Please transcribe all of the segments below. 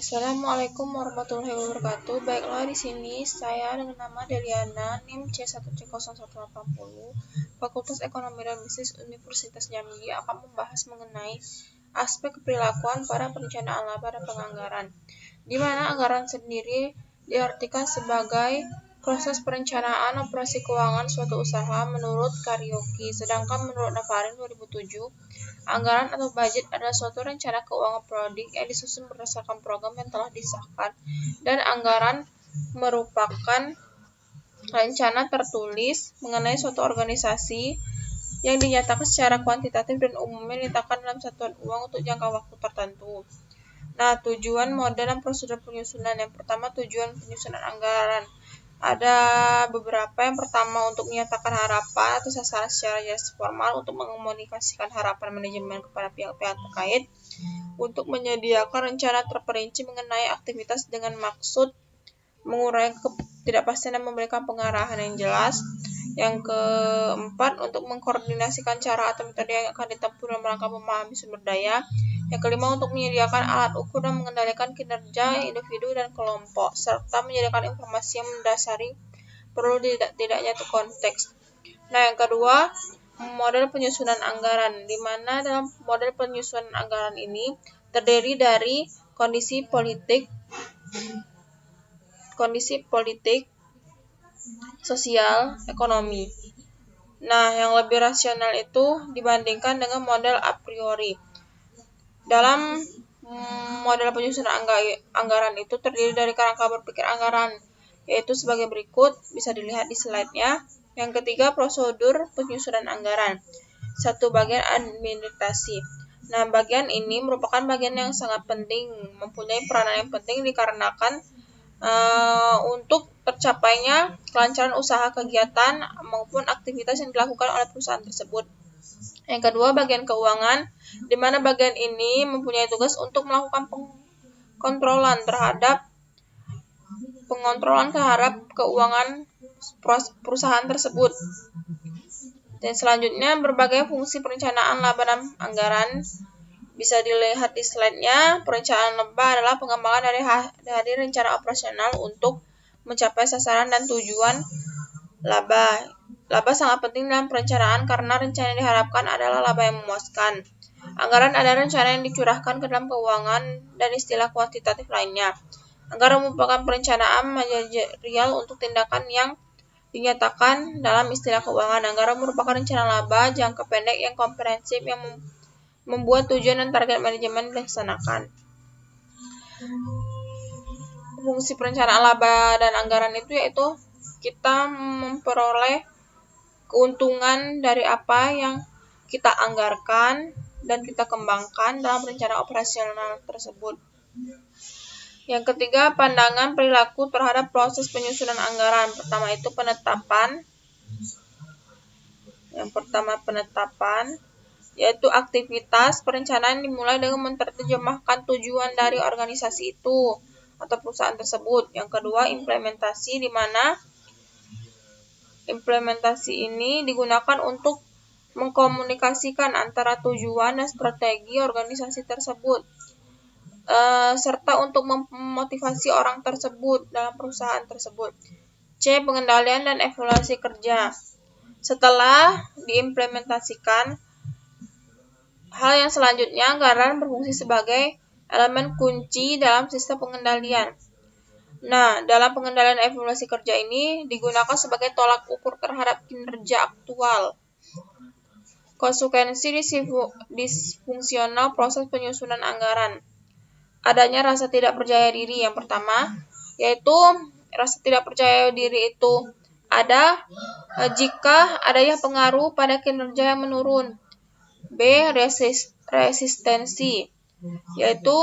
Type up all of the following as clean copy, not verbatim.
Assalamualaikum warahmatullahi wabarakatuh. Baiklah, di sini saya dengan nama Deliana, NIM C1C0180, Fakultas Ekonomi dan Bisnis Universitas Jambi akan membahas mengenai aspek perilakuan pada perencanaan laba dan penganggaran, di mana anggaran sendiri diartikan sebagai proses perencanaan operasi keuangan suatu usaha menurut Karyoki, sedangkan menurut Navarin 2007, anggaran atau budget adalah suatu rencana keuangan periodik yang disusun berdasarkan program yang telah disahkan, dan anggaran merupakan rencana tertulis mengenai suatu organisasi yang dinyatakan secara kuantitatif dan umumnya diletakkan dalam satuan uang untuk jangka waktu tertentu. Nah, tujuan, model, dan prosedur penyusunan. Yang pertama, tujuan penyusunan anggaran. Ada beberapa. Yang pertama, untuk menyatakan harapan atau sasaran secara jelas formal, untuk mengomunikasikan harapan manajemen kepada pihak-pihak terkait, untuk menyediakan rencana terperinci mengenai aktivitas dengan maksud mengurangi ketidakpastian dan memberikan pengarahan yang jelas. Yang keempat, untuk mengkoordinasikan cara atau metode yang akan ditempuh dalam rangka memahami sumber daya. Yang kelima, untuk menyediakan alat ukur dan mengendalikan kinerja individu dan kelompok, serta menyediakan informasi yang mendasari perlu tidaknya itu konteks. Nah, yang kedua, model penyusunan anggaran, di mana dalam model penyusunan anggaran ini terdiri dari kondisi politik, sosial, ekonomi. Nah, yang lebih rasional itu dibandingkan dengan model a priori. Dalam model penyusunan anggaran itu terdiri dari kerangka berpikir anggaran, yaitu sebagai berikut, bisa dilihat di slide-nya. Yang ketiga, prosedur penyusunan anggaran. Satu, bagian administrasi. Nah, bagian ini merupakan bagian yang sangat penting, mempunyai peranan yang penting dikarenakan untuk tercapainya kelancaran usaha, kegiatan, maupun aktivitas yang dilakukan oleh perusahaan tersebut. Yang kedua, bagian keuangan, di mana bagian ini mempunyai tugas untuk melakukan pengontrolan terhadap keuangan perusahaan tersebut. Dan selanjutnya, berbagai fungsi perencanaan laba dan anggaran. Bisa dilihat di slide-nya. Perencanaan laba adalah pengembangan dari rencana operasional untuk mencapai sasaran dan tujuan laba. Laba sangat penting dalam perencanaan karena rencana yang diharapkan adalah laba yang memuaskan. Anggaran adalah rencana yang dicurahkan ke dalam keuangan dan istilah kuantitatif lainnya. Anggaran merupakan perencanaan manajerial untuk tindakan yang dinyatakan dalam istilah keuangan. Anggaran merupakan rencana laba jangka pendek yang komprehensif yang membuat tujuan dan target manajemen dilaksanakan. Fungsi perencanaan laba dan anggaran itu yaitu kita memperoleh keuntungan dari apa yang kita anggarkan dan kita kembangkan dalam rencana operasional tersebut. Yang ketiga, pandangan perilaku terhadap proses penyusunan anggaran. Pertama itu penetapan. Yang pertama penetapan, yaitu aktivitas perencanaan dimulai dengan menerjemahkan tujuan dari organisasi itu atau perusahaan tersebut. Yang kedua, implementasi, di mana implementasi ini digunakan untuk mengkomunikasikan antara tujuan dan strategi organisasi tersebut, serta untuk memotivasi orang tersebut dalam perusahaan tersebut. C. Pengendalian dan evaluasi kerja. Setelah diimplementasikan, hal yang selanjutnya, anggaran berfungsi sebagai elemen kunci dalam sistem pengendalian. Nah, dalam pengendalian evaluasi kerja ini digunakan sebagai tolak ukur terhadap kinerja aktual. Konsekuensi disfungsional proses penyusunan anggaran. Adanya rasa tidak percaya diri. Yang pertama, yaitu rasa tidak percaya diri itu ada jika adanya pengaruh pada kinerja yang menurun. B. Resistensi, yaitu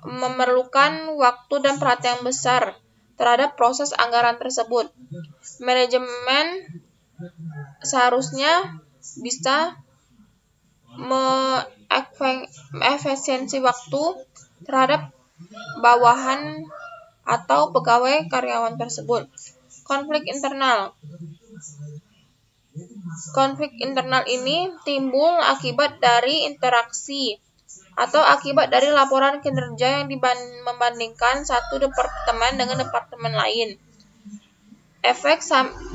memerlukan waktu dan perhatian besar terhadap proses anggaran tersebut. Manajemen seharusnya bisa mengefisiensi waktu terhadap bawahan atau pegawai karyawan tersebut. Konflik internal. Konflik internal ini timbul akibat dari interaksi atau akibat dari laporan kinerja yang membandingkan satu departemen dengan departemen lain.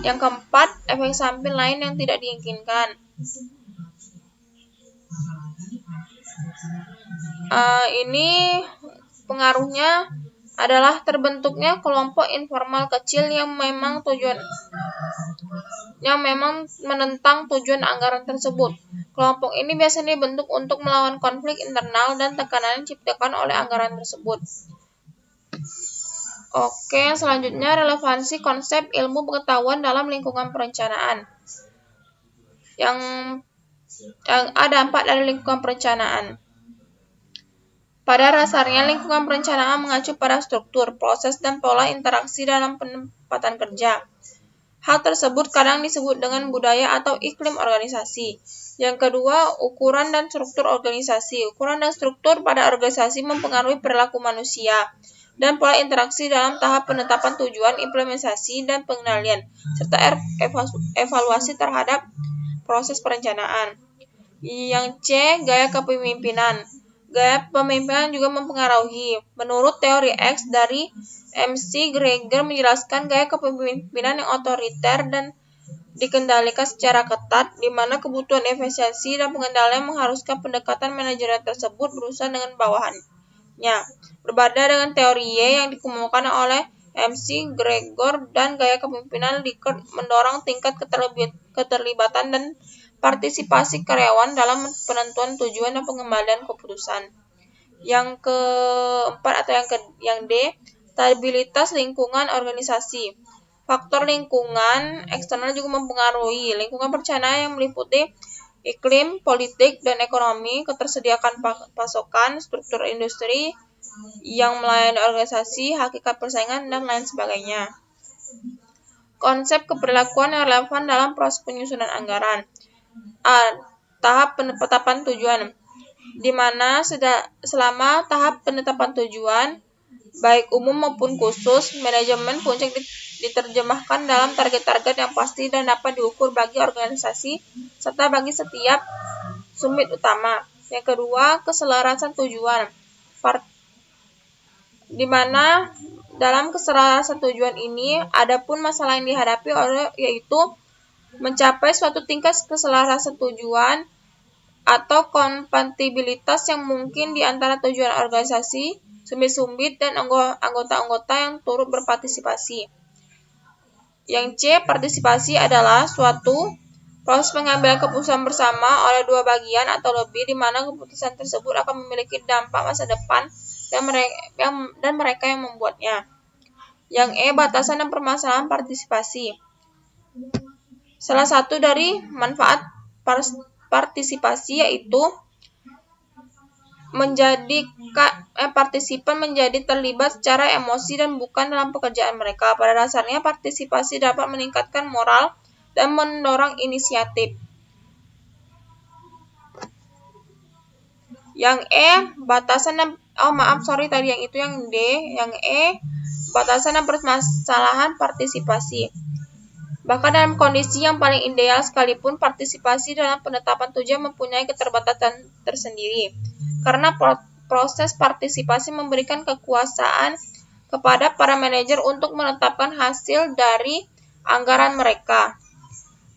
Yang keempat, efek samping lain yang tidak diinginkan. Ini pengaruhnya adalah terbentuknya kelompok informal kecil yang memang menentang tujuan anggaran tersebut. Kelompok ini biasanya dibentuk untuk melawan konflik internal dan tekanan yang diciptakan oleh anggaran tersebut. Oke, selanjutnya relevansi konsep ilmu pengetahuan dalam lingkungan perencanaan. Yang ada dampak dari lingkungan perencanaan. Pada dasarnya, lingkungan perencanaan mengacu pada struktur, proses, dan pola interaksi dalam penempatan kerja. Hal tersebut kadang disebut dengan budaya atau iklim organisasi. Yang kedua, ukuran dan struktur organisasi. Ukuran dan struktur pada organisasi mempengaruhi perilaku manusia dan pola interaksi dalam tahap penetapan tujuan, implementasi, dan pengendalian, serta evaluasi terhadap proses perencanaan. Yang C, gaya kepemimpinan. Gaya kepemimpinan juga mempengaruhi. Menurut teori X dari McGregor menjelaskan gaya kepemimpinan yang otoriter dan dikendalikan secara ketat, di mana kebutuhan efisiensi dan pengendalian mengharuskan pendekatan manajerial tersebut berusaha dengan bawahannya. Berbeda dengan teori Y yang dikemukakan oleh McGregor dan gaya kepemimpinan Likert mendorong tingkat keterlibatan dan partisipasi karyawan dalam penentuan tujuan dan pengambilan keputusan. Yang keempat atau yang D, stabilitas lingkungan organisasi. Faktor lingkungan eksternal juga mempengaruhi. Lingkungan perencanaan yang meliputi iklim, politik, dan ekonomi, ketersediaan pasokan, struktur industri yang melayani organisasi, hakikat persaingan, dan lain sebagainya. Konsep keberlakuan yang relevan dalam proses penyusunan anggaran. Tahap penetapan tujuan, di mana selama tahap penetapan tujuan, baik umum maupun khusus, manajemen puncak diterjemahkan dalam target-target yang pasti dan dapat diukur bagi organisasi serta bagi setiap sumit utama. Yang kedua, keselarasan tujuan, di mana dalam keselarasan tujuan ini ada pun masalah yang dihadapi yaitu mencapai suatu tingkat keselarasan tujuan atau kompatibilitas yang mungkin di antara tujuan organisasi, sumit-sumit, dan anggota-anggota yang turut berpartisipasi. Yang C, partisipasi adalah suatu proses pengambilan keputusan bersama oleh dua bagian atau lebih, di mana keputusan tersebut akan memiliki dampak masa depan dan mereka yang membuatnya. Yang E, batasan dan permasalahan partisipasi. Salah satu dari manfaat partisipasi yaitu partisipan menjadi terlibat secara emosi dan bukan dalam pekerjaan mereka. Pada dasarnya, partisipasi dapat meningkatkan moral dan mendorong inisiatif. Yang E, batasan dan yang D, yang E, batasan dan permasalahan partisipasi. Bahkan dalam kondisi yang paling ideal sekalipun, partisipasi dalam penetapan tujuan mempunyai keterbatasan tersendiri. Karena proses partisipasi memberikan kekuasaan kepada para manajer untuk menetapkan hasil dari anggaran mereka.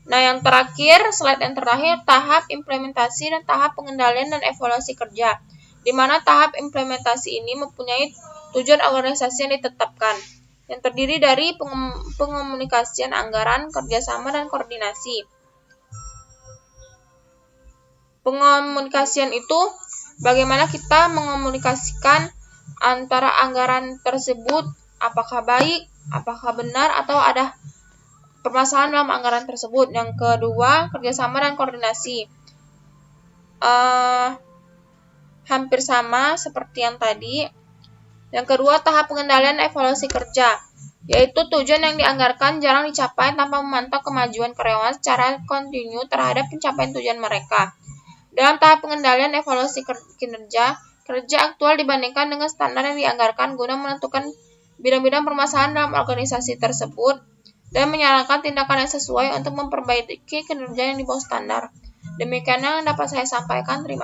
Nah, yang terakhir, slide yang terakhir, tahap implementasi dan tahap pengendalian dan evaluasi kerja. Di mana tahap implementasi ini mempunyai tujuan organisasi yang ditetapkan, yang terdiri dari pengomunikasian anggaran, kerjasama, dan koordinasi. Pengomunikasian itu bagaimana kita mengomunikasikan antara anggaran tersebut, apakah baik, apakah benar, atau ada permasalahan dalam anggaran tersebut. Yang kedua, kerjasama dan koordinasi. Hampir sama seperti yang tadi. Yang kedua, tahap pengendalian evaluasi kerja, yaitu tujuan yang dianggarkan jarang dicapai tanpa memantau kemajuan karyawan secara kontinu terhadap pencapaian tujuan mereka. Dalam tahap pengendalian evaluasi kinerja, kerja aktual dibandingkan dengan standar yang dianggarkan guna menentukan bidang-bidang permasalahan dalam organisasi tersebut dan menyarankan tindakan yang sesuai untuk memperbaiki kinerja yang di bawah standar. Demikian yang dapat saya sampaikan. Terima kasih.